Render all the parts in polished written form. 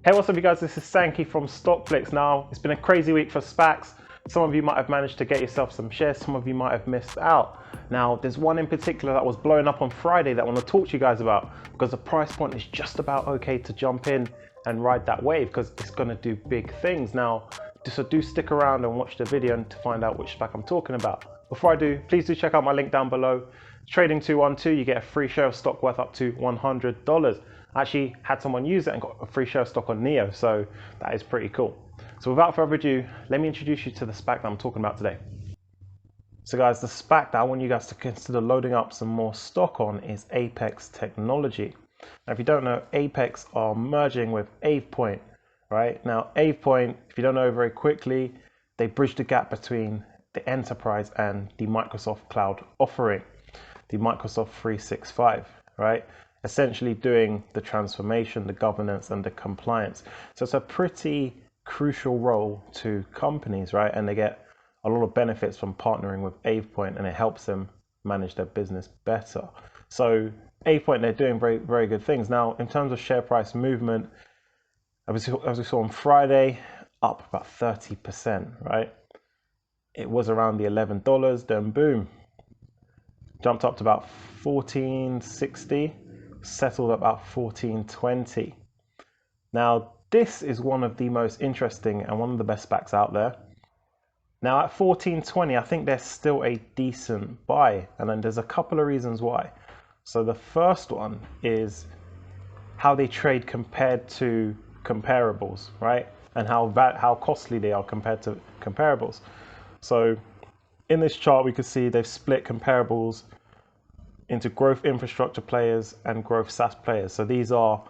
Hey, what's up you guys? This is Sankey from Stockflix. Now, it's been a crazy week for SPACs. Some of you might have managed to get yourself some shares, some of you might have missed out. Now, there's one in particular that was blowing up on Friday that I want to talk to you guys about because the price point is just about okay to jump in and ride that wave because it's going to do big things. Now, so do stick around and watch the video to find out which SPAC I'm talking about. Before I do, please do check out my link down below. Trading 212, you get a free share of stock worth up to $100. I actually had someone use it and got a free share of stock on NEO, so that is pretty cool. So without further ado, let me introduce you to the SPAC that I'm talking about today. So guys, the SPAC that I want you guys to consider loading up some more stock on is Apex Technology. Now, if you don't know, Apex are merging with Avepoint, right? Now, Avepoint, if you don't know very quickly, they bridge the gap between the enterprise and the Microsoft Cloud offering, the Microsoft 365, right? Essentially doing the transformation, the governance, and the compliance. So it's a pretty crucial role to companies, right? And they get a lot of benefits from partnering with Avepoint, and it helps them manage their business better. So Avepoint, they're doing very, very good things. Now, in terms of share price movement, as we saw on Friday, up about 30%, right? It was around the $11, then boom, jumped up to about $14.60. settled at about $14.20. Now, this is one of the most interesting and one of the best SPACs out there. Now, at $14.20, I think there's still a decent buy, and then there's a couple of reasons why. So the first one is how they trade compared to comparables, right? And how costly they are compared to comparables. So in this chart, we could see they've split comparables into growth infrastructure players and growth SaaS players. So these are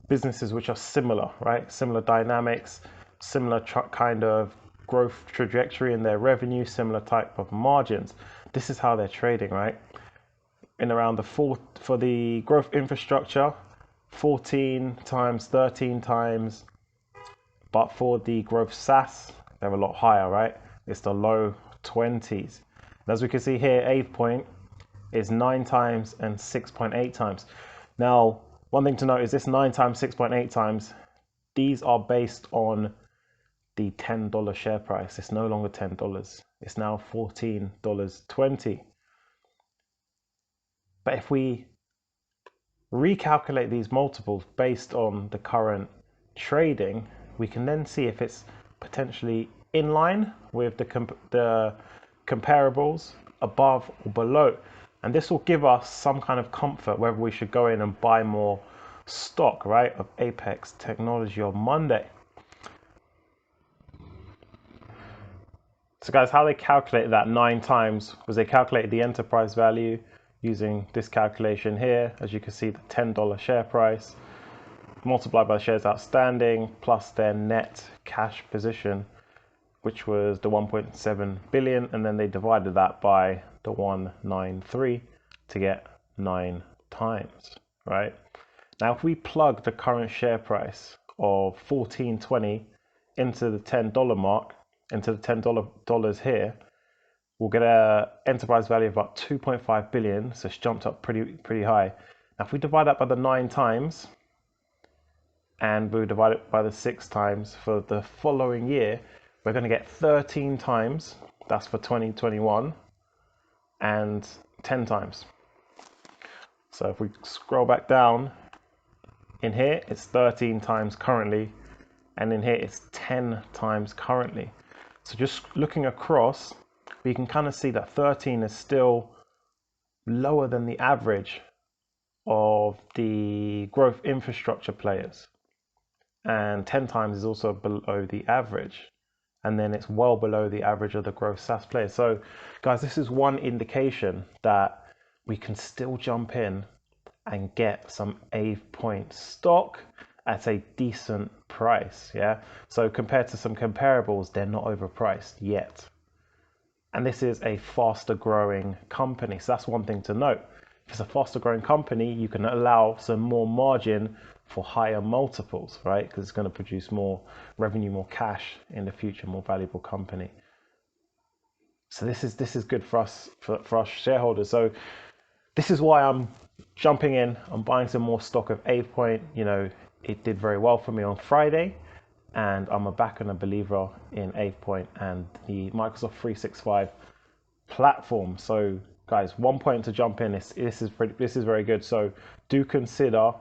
businesses which are similar, right? Similar dynamics, similar kind of growth trajectory in their revenue, similar type of margins. This is how they're trading, right? In around for the growth infrastructure, 14 times, 13 times. But for the growth SaaS, they're a lot higher, right? It's the low 20s. And as we can see here, Avepoint is 9 times and 6.8 times. Now, one thing to note is this 9 times, 6.8 times, these are based on the $10 share price. It's no longer $10. It's now $14.20. But if we recalculate these multiples based on the current trading, we can then see if it's potentially in line with the comparables, above or below. And this will give us some kind of comfort whether we should go in and buy more stock, right, of Apex Technology on Monday. So guys, how they calculated that 9 times was they calculated the enterprise value using this calculation here. As you can see, the $10 share price multiplied by the shares outstanding plus their net cash position, which was the 1.7 billion, and then they divided that by the 193 to get 9 times, right? Now, if we plug the current share price of $14.20 into the $10 mark, into the $10 here, we'll get an enterprise value of about 2.5 billion. So it's jumped up pretty high. Now, if we divide that by the 9 times, and we divide it by the 6 times for the following year, we're going to get 13 times. That's for 2021, and 10 times. So if we scroll back down, in here it's 13 times currently, and in here it's 10 times currently. So just looking across, we can kind of see that 13 is still lower than the average of the growth infrastructure players, and 10 times is also below the average. And then it's well below the average of the growth SaaS players. So guys, this is one indication that we can still jump in and get some Avepoint stock at a decent price, yeah? So compared to some comparables, they're not overpriced yet. And this is a faster growing company. So that's one thing to note. If it's a faster growing company, you can allow some more margin for higher multiples, right? Because it's going to produce more revenue, more cash in the future, more valuable company. So this is good for us, for us shareholders. So this is why I'm jumping in. I'm buying some more stock of Avepoint. You know, it did very well for me on Friday, and I'm a backer and a believer in Avepoint and the Microsoft 365 platform. So guys, one point to jump in, this is very good. So do consider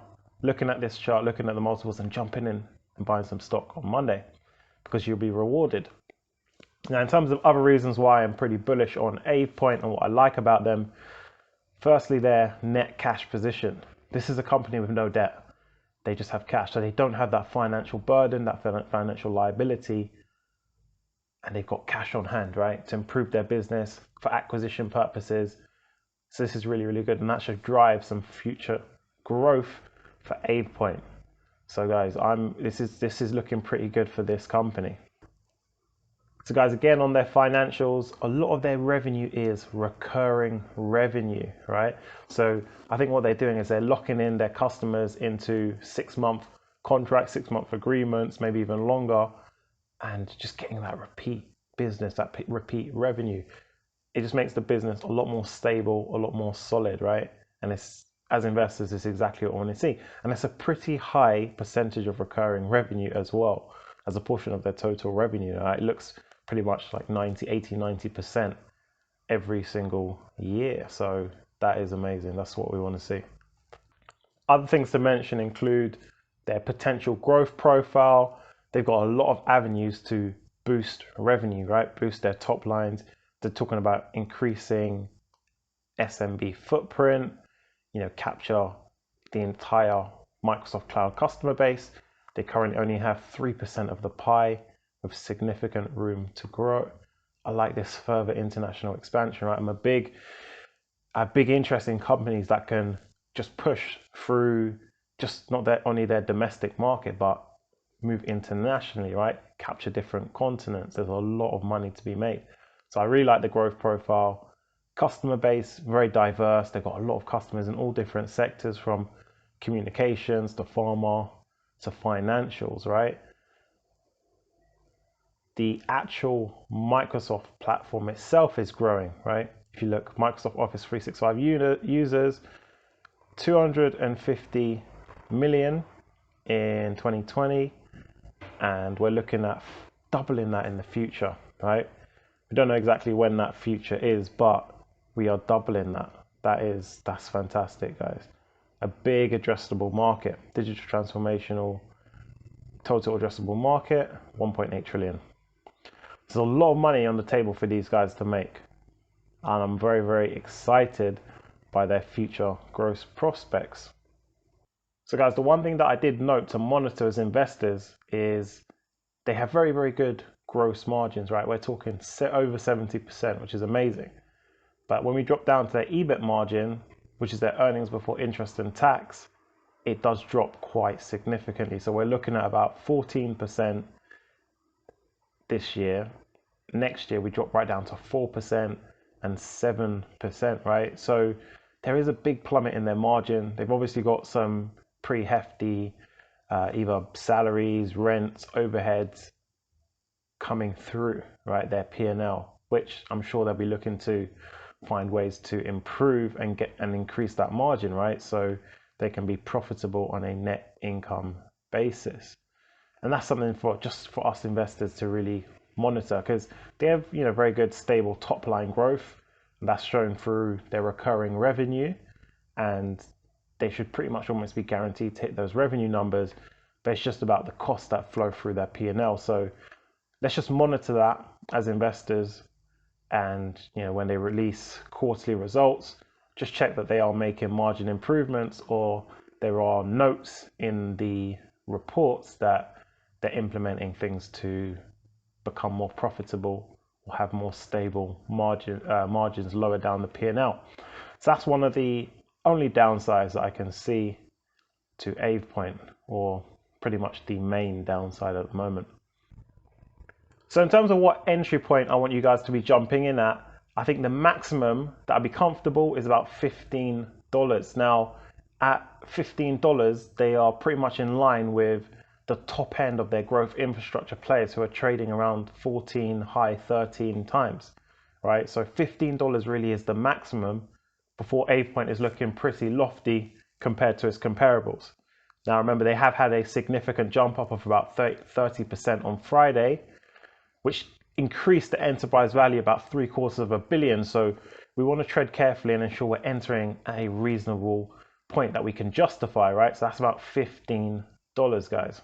looking at this chart, looking at the multiples, and jumping in and buying some stock on Monday, because you'll be rewarded. Now, in terms of other reasons why I'm pretty bullish on Avepoint and what I like about them, firstly, their net cash position. This is a company with no debt. They just have cash, so they don't have that financial burden, that financial liability, and they've got cash on hand, right, to improve their business for acquisition purposes. So this is really, really good, and that should drive some future growth for Avepoint. So guys, this is looking pretty good for this company. So guys, again, on their financials, a lot of their revenue is recurring revenue, right? So I think what they're doing is they're locking in their customers into 6-month contracts, 6-month agreements, maybe even longer, and just getting that repeat business, that repeat revenue. It just makes the business a lot more stable, a lot more solid, right? And it's, as investors, it's exactly what we want to see. And it's a pretty high percentage of recurring revenue as well, as a portion of their total revenue. It looks pretty much like 90% every single year. So that is amazing. That's what we want to see. Other things to mention include their potential growth profile. They've got a lot of avenues to boost revenue, right? Boost their top lines. They're talking about increasing SMB footprint, capture the entire Microsoft Cloud customer base. They currently only have 3% of the pie, with significant room to grow. I like this further international expansion, right? I'm a big interest in companies that can just push through, just not only their domestic market, but move internationally, right? Capture different continents. There's a lot of money to be made. So I really like the growth profile. Customer base, very diverse. They've got a lot of customers in all different sectors, from communications to pharma to financials, right? The actual Microsoft platform itself is growing, right? If you look, Microsoft Office 365 users, 250 million in 2020, and we're looking at doubling that in the future, right? We don't know exactly when that future is, but we are doubling that. That's fantastic, guys. A big addressable market, digital transformational total addressable market, 1.8 trillion. There's a lot of money on the table for these guys to make, and I'm very, very excited by their future growth prospects. So guys, the one thing that I did note to monitor as investors is they have very, very good gross margins, right? We're talking over 70%, which is amazing. But when we drop down to their EBIT margin, which is their earnings before interest and tax, it does drop quite significantly. So we're looking at about 14% this year. Next year we drop right down to 4% and 7%, right? So there is a big plummet in their margin. They've obviously got some pretty hefty either salaries, rents, overheads coming through, right? Their P&L, which I'm sure they'll be looking to find ways to improve and increase that margin, right? So they can be profitable on a net income basis. And that's something for us investors to really monitor, because they have very good stable top line growth, and that's shown through their recurring revenue, and they should pretty much almost be guaranteed to hit those revenue numbers, but it's just about the costs that flow through their P&L. So let's just monitor that as investors, and when they release quarterly results, just check that they are making margin improvements, or there are notes in the reports that they're implementing things to become more profitable or have more stable margins lower down the P&L. So that's one of the only downsides that I can see to Avepoint, or pretty much the main downside at the moment. So in terms of what entry point I want you guys to be jumping in at, I think the maximum that I'd be comfortable is about $15. Now, at $15, they are pretty much in line with the top end of their growth infrastructure players who are trading around 14, high 13 times, right? So $15 really is the maximum before Avepoint is looking pretty lofty compared to its comparables. Now remember, they have had a significant jump up of about 30% on Friday, which increased the enterprise value about $750 million. So we want to tread carefully and ensure we're entering at a reasonable point that we can justify, right? So that's about $15, guys.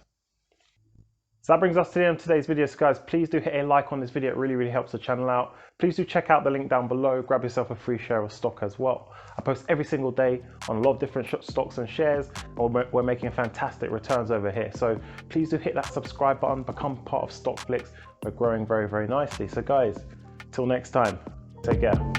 So that brings us to the end of today's video. So guys, please do hit a like on this video. It really helps the channel out. Please do check out the link down below. Grab yourself a free share of stock as well. I post every single day on a lot of different stocks and shares. And we're making fantastic returns over here. So please do hit that subscribe button, become part of StockFlix. We're growing very nicely. So guys, till next time, take care.